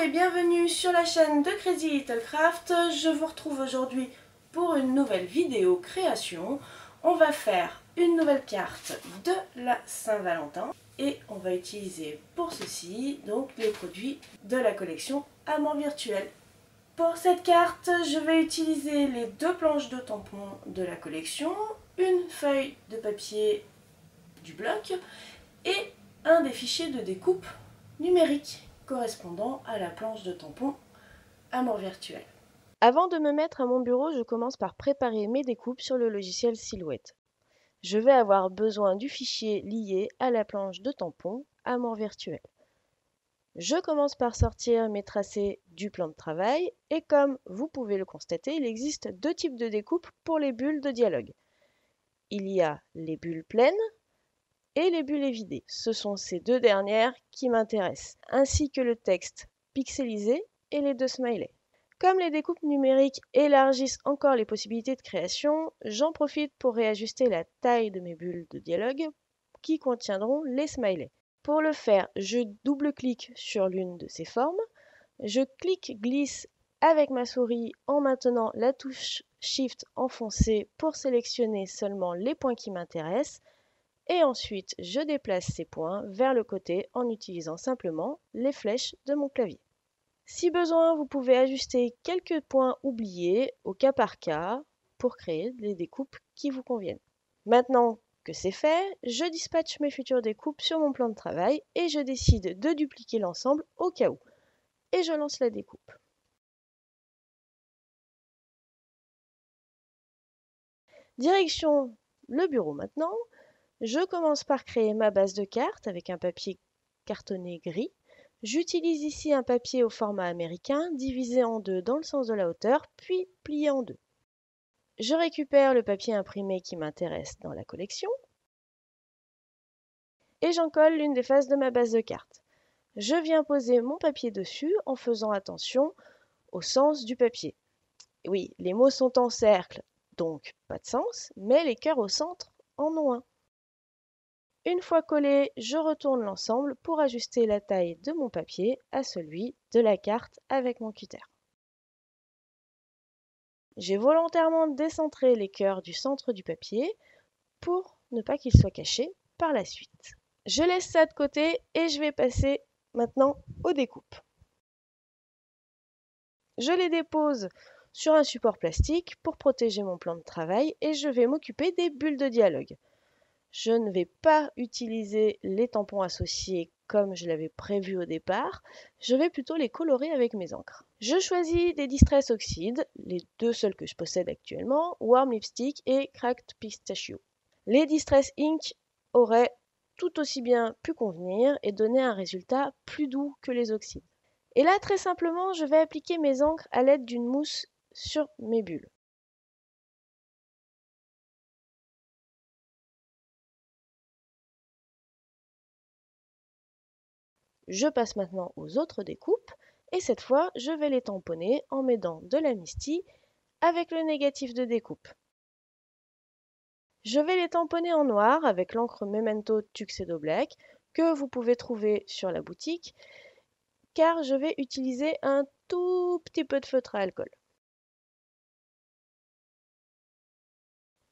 et bienvenue sur la chaîne de Crazy Little Craft. Je vous retrouve aujourd'hui pour une nouvelle vidéo création. On va faire une nouvelle carte de la Saint-Valentin et on va utiliser pour ceci donc les produits de la collection Amour Virtuel. Pour cette carte, je vais utiliser les deux planches de tampons de la collection, une feuille de papier du bloc et un des fichiers de découpe numérique correspondant à la planche de tampon Amour Virtuel. Avant de me mettre à mon bureau, je commence par préparer mes découpes sur le logiciel Silhouette. Je vais avoir besoin du fichier lié à la planche de tampon Amour Virtuel. Je commence par sortir mes tracés du plan de travail et comme vous pouvez le constater, il existe deux types de découpes pour les bulles de dialogue. Il y a les bulles pleines et les bulles évidées. Ce sont ces deux dernières qui m'intéressent, ainsi que le texte pixelisé et les deux smileys. Comme les découpes numériques élargissent encore les possibilités de création, j'en profite pour réajuster la taille de mes bulles de dialogue qui contiendront les smileys. Pour le faire, je double-clique sur l'une de ces formes, je clique-glisse avec ma souris en maintenant la touche Shift enfoncée pour sélectionner seulement les points qui m'intéressent, et ensuite je déplace ces points vers le côté en utilisant simplement les flèches de mon clavier. Si besoin, vous pouvez ajuster quelques points oubliés au cas par cas pour créer les découpes qui vous conviennent. Maintenant que c'est fait, je dispatche mes futures découpes sur mon plan de travail et je décide de dupliquer l'ensemble au cas où. Et je lance la découpe. Direction le bureau maintenant. Je commence par créer ma base de cartes avec un papier cartonné gris. J'utilise ici un papier au format américain, divisé en deux dans le sens de la hauteur, puis plié en deux. Je récupère le papier imprimé qui m'intéresse dans la collection et j'en colle l'une des faces de ma base de cartes. Je viens poser mon papier dessus en faisant attention au sens du papier. Oui, les mots sont en cercle, donc pas de sens, mais les cœurs au centre en ont un. Une fois collé, je retourne l'ensemble pour ajuster la taille de mon papier à celui de la carte avec mon cutter. J'ai volontairement décentré les cœurs du centre du papier pour ne pas qu'ils soient cachés par la suite. Je laisse ça de côté et je vais passer maintenant aux découpes. Je les dépose sur un support plastique pour protéger mon plan de travail et je vais m'occuper des bulles de dialogue. Je ne vais pas utiliser les tampons associés comme je l'avais prévu au départ, je vais plutôt les colorer avec mes encres. Je choisis des Distress Oxide, les deux seuls que je possède actuellement, Warm Lipstick et Cracked Pistachio. Les Distress Ink auraient tout aussi bien pu convenir et donner un résultat plus doux que les oxydes. Et là, très simplement, je vais appliquer mes encres à l'aide d'une mousse sur mes bulles. Je passe maintenant aux autres découpes et cette fois, je vais les tamponner en m'aidant de la Misty avec le négatif de découpe. Je vais les tamponner en noir avec l'encre Memento Tuxedo Black que vous pouvez trouver sur la boutique car je vais utiliser un tout petit peu de feutre à alcool.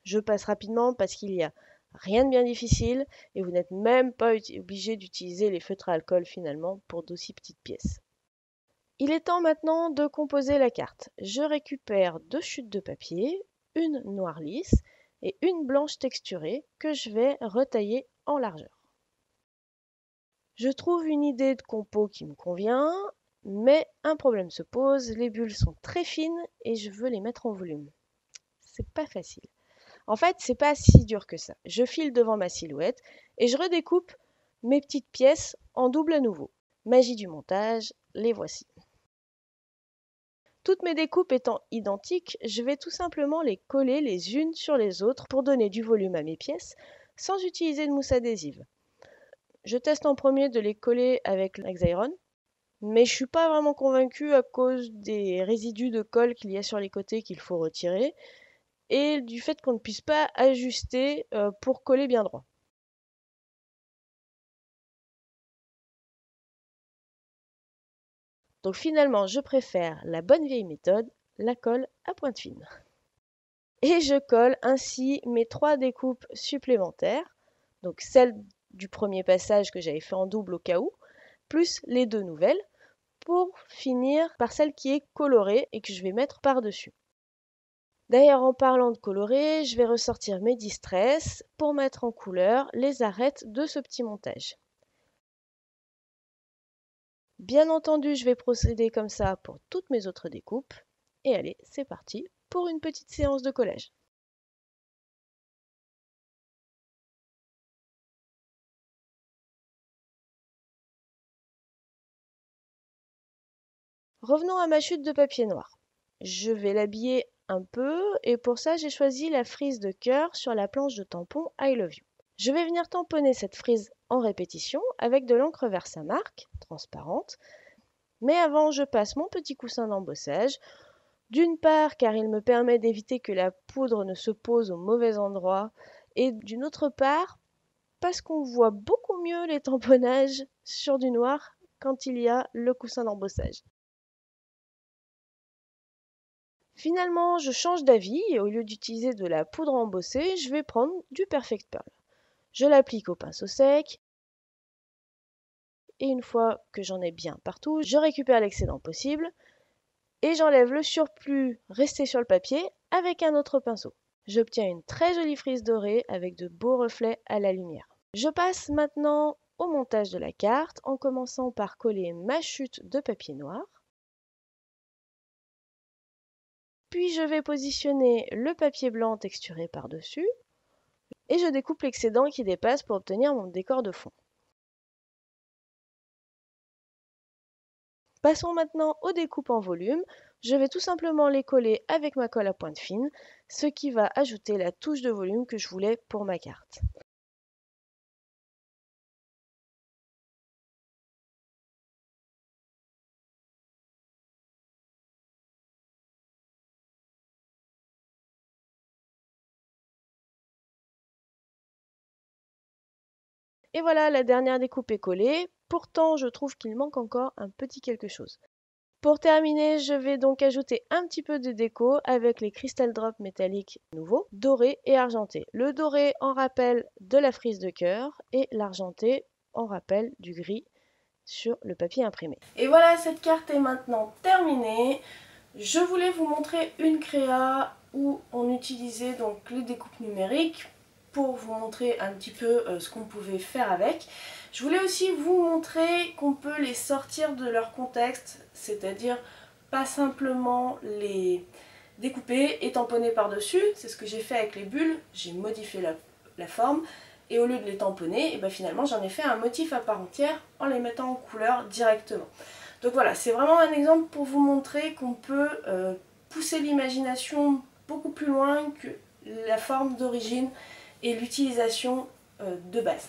Je passe rapidement parce qu'il y a rien de bien difficile et vous n'êtes même pas obligé d'utiliser les feutres à alcool finalement pour d'aussi petites pièces. Il est temps maintenant de composer la carte. Je récupère deux chutes de papier, une noire lisse et une blanche texturée que je vais retailler en largeur. Je trouve une idée de compo qui me convient, mais un problème se pose, les bulles sont très fines et je veux les mettre en volume. C'est pas facile. En fait, c'est pas si dur que ça. Je file devant ma silhouette et je redécoupe mes petites pièces en double à nouveau. Magie du montage, les voici. Toutes mes découpes étant identiques, je vais tout simplement les coller les unes sur les autres pour donner du volume à mes pièces sans utiliser de mousse adhésive. Je teste en premier de les coller avec l'Hexairon, mais je suis pas vraiment convaincue à cause des résidus de colle qu'il y a sur les côtés qu'il faut retirer et du fait qu'on ne puisse pas ajuster pour coller bien droit. Donc finalement, je préfère la bonne vieille méthode, la colle à pointe fine. Et je colle ainsi mes 3 découpes supplémentaires, donc celle du premier passage que j'avais fait en double au cas où, plus les 2 nouvelles, pour finir par celle qui est colorée et que je vais mettre par-dessus. D'ailleurs, en parlant de colorer, je vais ressortir mes Distress pour mettre en couleur les arêtes de ce petit montage. Bien entendu, je vais procéder comme ça pour toutes mes autres découpes. Et allez, c'est parti pour une petite séance de collage. Revenons à ma chute de papier noir. Je vais l'habiller un peu et pour ça j'ai choisi la frise de cœur sur la planche de tampon I Love You. Je vais venir tamponner cette frise en répétition avec de l'encre Versamark, transparente. Mais avant, je passe mon petit coussin d'embossage. D'une part, car il me permet d'éviter que la poudre ne se pose au mauvais endroit. Et d'une autre part, parce qu'on voit beaucoup mieux les tamponnages sur du noir quand il y a le coussin d'embossage. Finalement, je change d'avis et au lieu d'utiliser de la poudre embossée, je vais prendre du Perfect Pearl. Je l'applique au pinceau sec et une fois que j'en ai bien partout, je récupère l'excédent possible et j'enlève le surplus resté sur le papier avec un autre pinceau. J'obtiens une très jolie frise dorée avec de beaux reflets à la lumière. Je passe maintenant au montage de la carte en commençant par coller ma chute de papier noir. Puis je vais positionner le papier blanc texturé par-dessus et je découpe l'excédent qui dépasse pour obtenir mon décor de fond. Passons maintenant aux découpes en volume. Je vais tout simplement les coller avec ma colle à pointe fine, ce qui va ajouter la touche de volume que je voulais pour ma carte. Et voilà, la dernière découpe est collée. Pourtant, je trouve qu'il manque encore un petit quelque chose. Pour terminer, je vais donc ajouter un petit peu de déco avec les Crystal Drops métalliques nouveaux, dorés et argentés. Le doré en rappel de la frise de cœur et l'argenté en rappel du gris sur le papier imprimé. Et voilà, cette carte est maintenant terminée. Je voulais vous montrer une créa où on utilisait donc les découpes numériques pour vous montrer un petit peu ce qu'on pouvait faire avec. Je voulais aussi vous montrer qu'on peut les sortir de leur contexte, c'est-à-dire pas simplement les découper et tamponner par-dessus, c'est ce que j'ai fait avec les bulles, j'ai modifié la forme, et au lieu de les tamponner, et ben finalement j'en ai fait un motif à part entière en les mettant en couleur directement. Donc voilà, c'est vraiment un exemple pour vous montrer qu'on peut pousser l'imagination beaucoup plus loin que la forme d'origine et l'utilisation de base.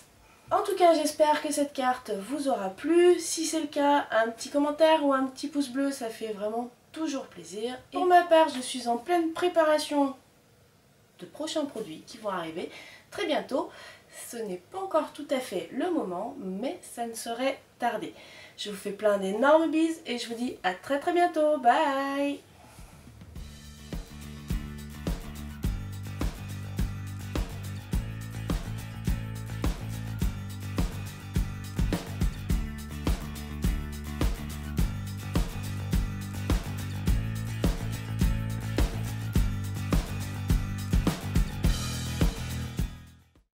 En tout cas, j'espère que cette carte vous aura plu. Si c'est le cas, un petit commentaire ou un petit pouce bleu, ça fait vraiment toujours plaisir. Et pour ma part, je suis en pleine préparation de prochains produits qui vont arriver très bientôt. Ce n'est pas encore tout à fait le moment, mais ça ne saurait tarder. Je vous fais plein d'énormes bises et je vous dis à très bientôt. Bye!